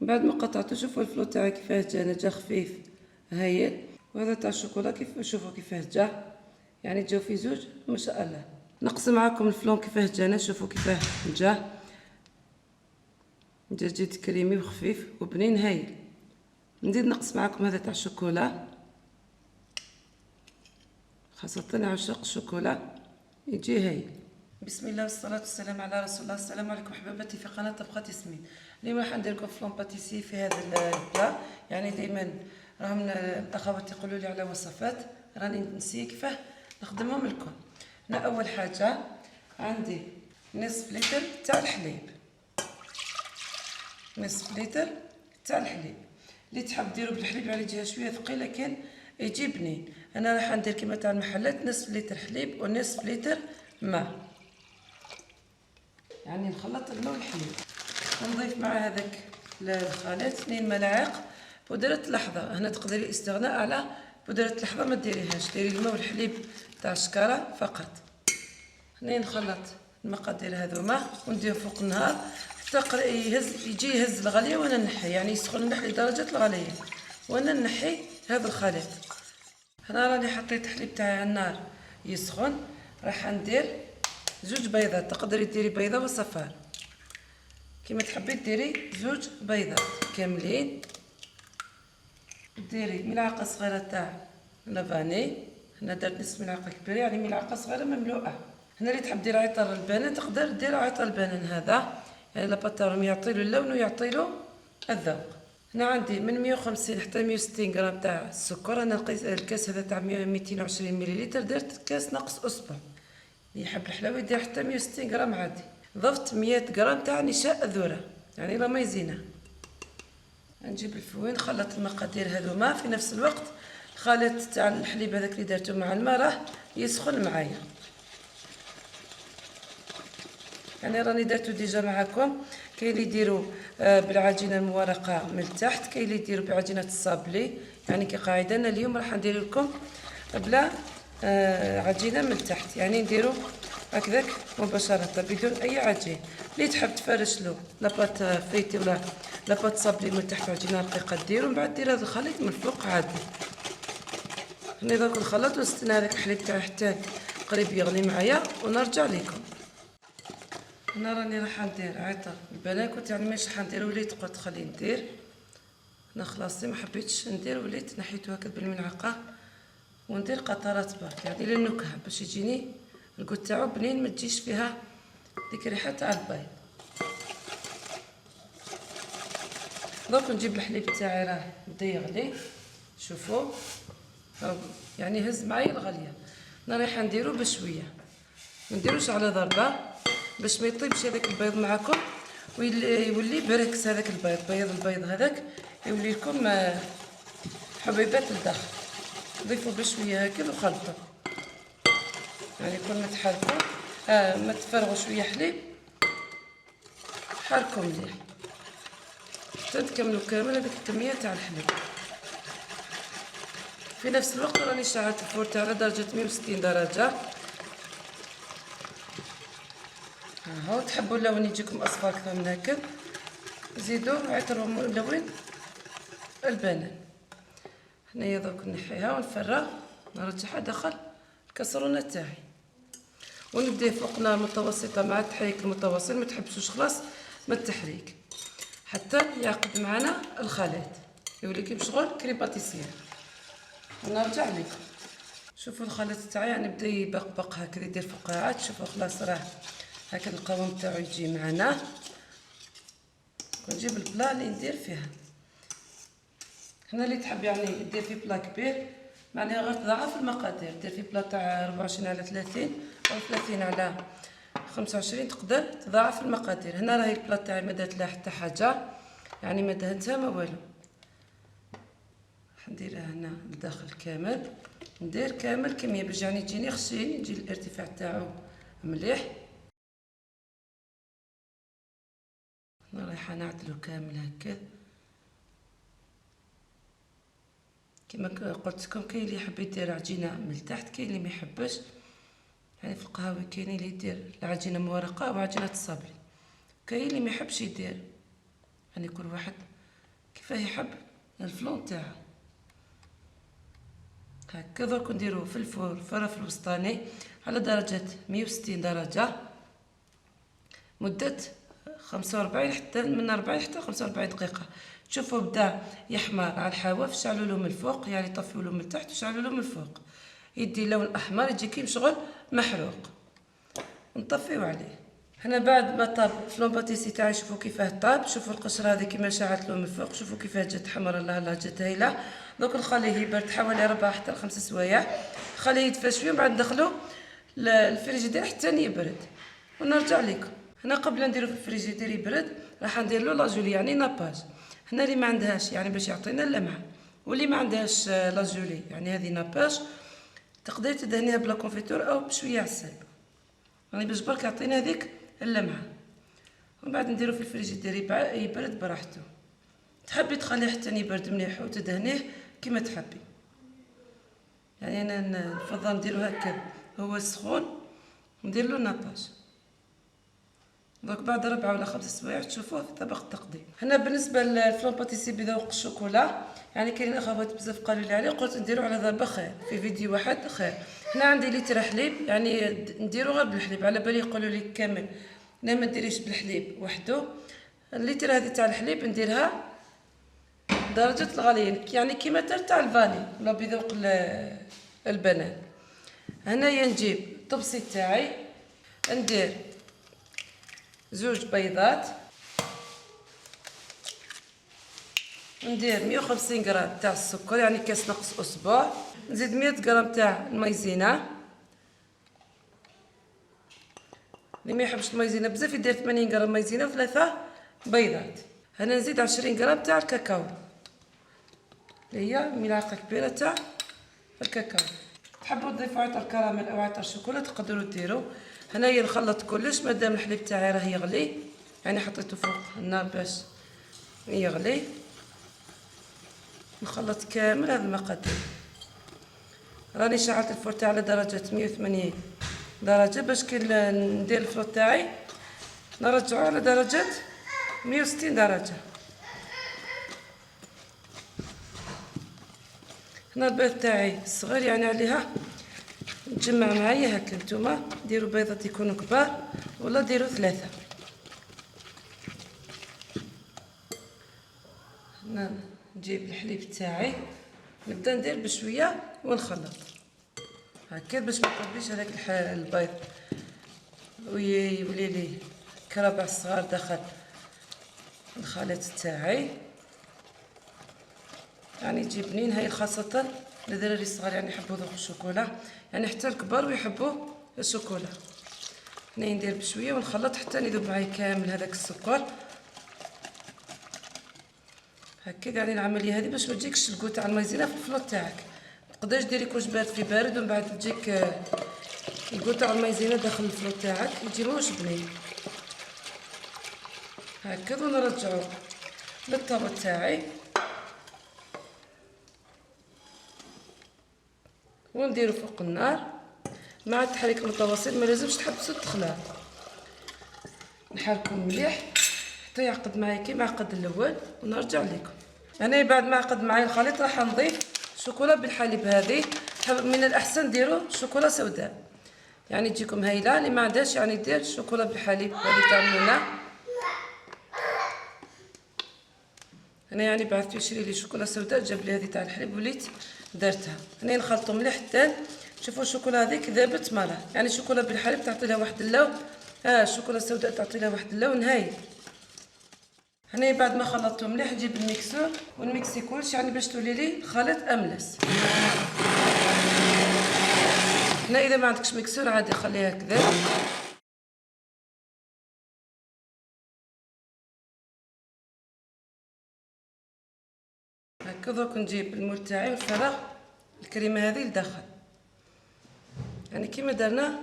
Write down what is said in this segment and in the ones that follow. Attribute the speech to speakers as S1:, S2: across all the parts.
S1: بعد ما قطعته شوفوا الفلو تاعي كيفاه جا خفيف هايل. وهذا تاع الشوكولا كيف شوفوا كيفاه جا، يعني جاو في زوج ما شاء الله. نقص معاكم الفلون كيفاه جانا، شوفوا كيفاه جا جيت كريمي وخفيف وبنين هايل. نزيد نقص معاكم هذا تاع الشوكولا، خاصة عشاق الشوكولا يجي هايل. بسم الله والصلاة والسلام على رسول الله. السلام عليكم حباباتي في قناة طبخات ياسمين. اليوم راح ندير لكم فلون باتيسي في هذا البلا. يعني دائما راهم الاخوات يقولوا لي على وصفات راني نسي كيفاه نخدمهم لكم. انا اول حاجه عندي نصف لتر تاع الحليب، نصف لتر تاع الحليب. اللي تحب ديروا بالحليب يعني جهه شويه ثقيل لكن يجي بنين. انا راح ندير كيما تاع المحلات نصف لتر حليب ونصف لتر ماء، يعني نخلط الماء والحليب. نضيف مع هذاك الخليط 2 ملاعق بودرة اللحظة. هنا تقدري استغناء على بودرة اللحظة ما ديريهاش، ديري الماء والحليب تاع الشكارة فقط. هنا نخلط المقادير هذوما وندير فوق النهار حتى يجي يهز الغليه وانا نحي، يعني يسخن نحي لدرجه الغليه وانا نحي هذا الخليط. هنا راني حطيت حليب تاعي على النار يسخن، راح ندير 2 بيضات. تقدري ديري بيضه وصفار كيما تحبي، ديري 2 بيضات كاملين. ديري ملعقه صغيره تاع لافاني، هنا درت نصف ملعقه كبيره يعني ملعقه صغيره مملوءه. هنا اللي تحب دير عطر البنان تقدر دير عطر البنان هذا، يعني لاباطاروم يعطي له اللون ويعطي له الذوق. هنا عندي من 150 حتى 160 غرام تاع السكر. انا نقيس الكاس هذا تاع 220 مليلتر، درت كاس ناقص اصبع. اللي يحب الحلاوه يدير حتى 160 غرام عادي. ضفت 100 غرام تاع نشاء الذره يعني لا مايزينه. نجيب الفوين نخلط المقادير هذوما في نفس الوقت. الخليط تاع الحليب هذاك اللي درته مع الماء راه يسخن معايا، يعني راني درتو ديجا معكم. كاين اللي يديروا بالعجينه المورقه من التحت، كاين اللي يديروا بعجينه الصابلي. يعني كقاعده انا اليوم راح ندير لكم بلا عجينه من التحت، يعني نديروا هكذاك مباشره بدون اي عجين. اللي تحب تفرش له لاباط فيتي ولا لاباط صابلي من تحت عجينه رقيقه ديروا، من بعد دير هذا الخليط من الفوق عادي. هنا دوك نخلط ونستنى هذاك الحليب تاعي حتى قريب يغلي معايا ونرجع لكم. هنا راني راح ندير عطر البنان، كنت يعني ماشي حندير وليت قلت خلي ندير. انا خلاص ما حبيتش ندير وليت نحيتو هكا بالملعقه وندير قطرات برك يعني للنكهه باش يجيني القوت تاعو بنين ما تجيش فيها ديك الريحه تاع البيض. دونك نجيب الحليب تاعي راه بدا يغلي، شوفوا يعني هز معايا الغليه. انا رايحه نديرو بشويه، ما نديروش على ضربه باش ما يطيبش هذاك البيض معكم ويولي بركس. هذاك البيض هذاك يولي لكم حبيبات الداخل. ضيفوا بشويه هكا وخلطوا، يعني كل ما تحركوا ما تفرغوا شويه حليب حركوا مليح حتى تكملوا كامل هذيك الكميه تاع الحليب. في نفس الوقت راني شعلت الفور تاعي على درجه 160 درجه. هاو تحبوا اللون يجيكم اصفر اكثر من هكا زيدوا عطروا ملون البنان. هنايا دوك نحيها ونفرغ نرجعها داخل الكاسرونه تاعي ونبدا فوق نار متوسطه مع التحريك المتواصل. ما تحبسوش خلاص من التحريك حتى يعقد معنا الخليط يولي كيف شغل كريم باتيسير. ونرجع لكم شوفوا الخليط تاعي يعني بدا يبقبق هكذا يدير فقاعات. شوفوا خلاص راه هكا القوام تاعو يجي معنا. ونجيب البلا اللي ندير فيها. هنا اللي تحب يعني دير في بلا كبير معناها غير تضاعف المقادير، دير في بلا تاع 24 على 30 او 30 على 25 تقدر تضاعف المقادير. هنا راهي البلا تاعي ما درت لها حتى حاجه، يعني ما دهنتها ما والو. راح نديرها هنا لداخل كامل، ندير كامل كميه باش يعني تجيني خشين يجي الارتفاع تاعو مليح. انا رايحه نعدلو كامل هكا كما قلت لكم. كاين اللي يحب يدير عجينه من التحت، كاين اللي ما يحبش. يعني في القهاوي كاين اللي يدير العجينه مورقه او عجينه الصابلي، كاين اللي ما يحبش يدير. يعني كل واحد كيفاه يحب الفلون تاعها. هكا درك نديروه في الفرن الوسطاني على درجة 160 درجة مدة 45 حتى من 40 حتى 45 دقيقة. تشوفوا بدا يحمر على الحواف، شعلوا له من الفوق، يعني طفيوا له من التحت وشعلوا له من الفوق، يدي اللون الاحمر يجي كي مشغل محروق، نطفيو عليه. هنا بعد ما طاب فلون باتيسي تاعي، شوفوا كيفاه طاب، شوفوا القشره هذه كيما شعلت له من الفوق، شوفوا كيفاه جات حمر، الله جات هايله. دوك نخليه يبرد حوالي 4 حتى 5 سوايع، خليه يدفى شويه، بعد ندخلو للفريجيدير حتى يبرد ونرجع لكم. هنا قبل نديرو في الفريجيدير يبرد راح ندير له لاجولي يعني ناباج. هنا اللي ما عندهاش يعني باش يعطينا اللمعه، واللي ما عندهاش لاجولي يعني هذه ناباج، تقدري تدهنيها بلا كونفيتور او بشويه عسل، يعني باش برك يعطينا هذيك اللمعه. ومن بعد نديرو في الفريجيدير يبرد براحته. تحبي تخليه حتى يبرد مليح وتدهنيه كيما تحبي، يعني انا نفضل نديرو هكا هو سخون ندير له ناباج. دونك بعد 4 ولا 5 سوايع تشوفوه في طبق التقديم. هنا بالنسبه للفلون باتيسي بذوق الشوكولا، يعني كاين اخوات بزاف قالوا لي عليه، قلت نديرو على ضربه خير في فيديو واحد خير. هنا عندي لتر حليب، يعني نديرو غير بالحليب، على بالي يقولوا لي كامل لا ما ديريش بالحليب وحده. اللتر هذه تاع الحليب نديرها درجه الغليان، يعني كيما تاع الفاني ولا بذوق البنان. هنايا نجيب الطبسي تاعي، ندير 2 بيضات، ندير 150 غرام تاع السكر يعني كاس نقص اسبوع، نزيد 100 غرام تاع المايزينا، اللي ما يحبش المايزينا بزاف يدير 80 غرام مايزينا و3 بيضات. هنا نزيد 20 غرام تاع الكاكاو، اللي هي ملعقه كبيره تاع الكاكاو. تحبوا تضيفوا عطر كراميل او عطر شوكولا تقدروا ديروا. هنايا نخلط كلش مادام الحليب تاعي راه يغلي، يعني حطيته فوق النار باش يغلي. نخلط كامل هذا المقادير. راني شعلت الفرن تاعي على درجه 180 درجه باش كي ندير الفرن تاعي نرجعو على درجه 160 درجه. هنا البيض تاعي صغير يعني عليها نجمع معايا هكا. نتوما ديروا بيضات يكونوا كبار ولا ديروا 3. هنا نجيب الحليب تاعي نبدا ندير بشويه ونخلط هكا باش ما يقربليش هذاك البيض ويولي لي كرابع صغار داخل الخليط تاعي، يعني يجي بنين. هاي خاصه للدراري الصغار يعني يحبوا ذوق الشوكولا، يعني حتى الكبار ويحبوا الشوكولا. هنا ندير بشويه ونخلط حتى يذوب معايا كامل هذاك السكر هكا. يعني العمليه هذه باش ما تجيكش الكو تاع المايزينا في الفلوط تاعك. تقدرش ديري كوش بارد في بارد ومن بعد تجيك الكو تاع المايزينا داخل الفلوط تاعك يجي موش بنين هكا. ونرجعو للطبق تاعي ونديرو فوق النار مع التحريك المتواصل، ما لازمش تحبسوا التخلاط، نحركو مليح حتى يعقد معايا كيما عقد الاول ونرجع لكم. انا بعد ما عقد معايا الخليط راح نضيف شوكولا بالحليب. هذه من الاحسن ديروا شوكولا سوداء يعني تجيكم هايله. اللي ما عندهاش يعني دير شوكولا بالحليب هذه تاع المنى. انا يعني بعثت يشري لي شوكولا سوداء جاب لي هذه تاع الحليب وليت درتها. انا نخلطو مليح حتى شوفوا الشوكولا هذيك ذابت مالها، يعني الشوكولا بالحليب تعطي لها واحد اللون، الشوكولا السوداء تعطي لها واحد اللون هايل. هنا بعد ما خلطته مليح نجيب الميكسور ونميكسي كلشي يعني باش تولي لي الخليط املس. هنا اذا ما عندكش ميكسور عادي خليها كذا. هكا دوك نجيب المول تاعي ونفرغ الكريمه هذه لداخل، يعني كيما درنا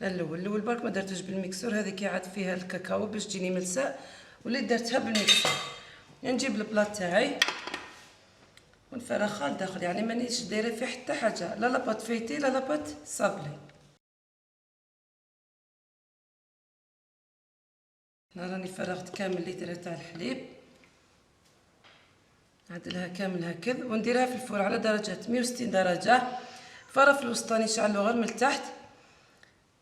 S1: الاول برك ما درتوش بالميكسور. هذه كي عاد فيها الكاكاو باش تجيني ملساء وليت درتها بالميكسور. نجيب البلاط تاعي ونفرغها لداخل، يعني مانيش دايره فيه حتى حاجه، لا لاباط فيتي لا لاباط صابلي. هنا راني فرغت كامل لتر تاع الحليب نعدلها كامل هكذا ونديرها في الفرن على درجة 160 درجة. الفرن في الوسطاني نشعلو غير من التحت.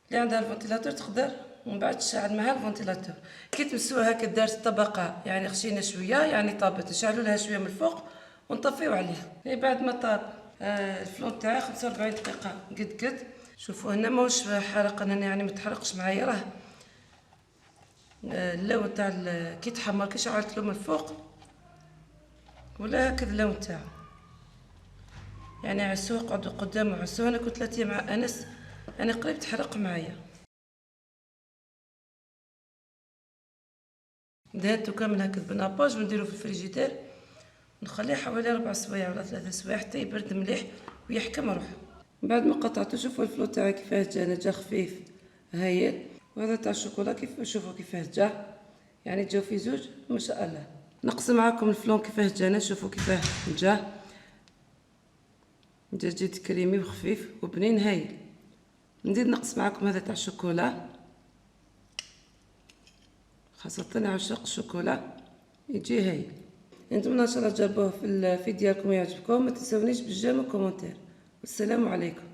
S1: اللي عندها الفونتيلاتور تقدر ومن بعد تشعل معها الفونتيلاتور. كي تمسوها هكا دارت طبقه يعني خشينه شويه يعني طابت، نشعلوا لها شويه من الفوق ونطفيو عليها. بعد ما طاب الفلون تاعي 45 دقيقه قد شوفوا هنا ماهوش حرق، انا يعني ما تحرقش معايا، راه اللون تاع كي تحمر كي شعلت له من الفوق ولا هكذا اللون تاعو يعني عسوه قعدوا قدامه عسوه. انا كنت 3 مع انس يعني قريب تحرق معايا. دهنتو كامل هكذا بناباج ونديرو في الفريجيدير نخليه حوالي 4 سوايع ولا 3 سوايع حتى يبرد مليح ويحكم روحه. من بعد ما قطعته شوفوا الفلو تاعي كيفاه جا خفيف هايل. وهذا تاع الشوكولا كيف شوفوا كيفاه جا يعني جاو في زوج ما شاء الله. نقسم معاكم الفلون كيفاه جانا، شوفوا كيفاه جا جد كريمي وخفيف وبنين هايل. نزيد نقص معاكم هذا تاع الشوكولا، خاصة عشاق الشوكولا يجي هايل. انتم ان شاء الله تجربوه في الفيديو ديالكم ويعجبكم. ما تنسونيش بالجيم والكومنتير. والسلام عليكم.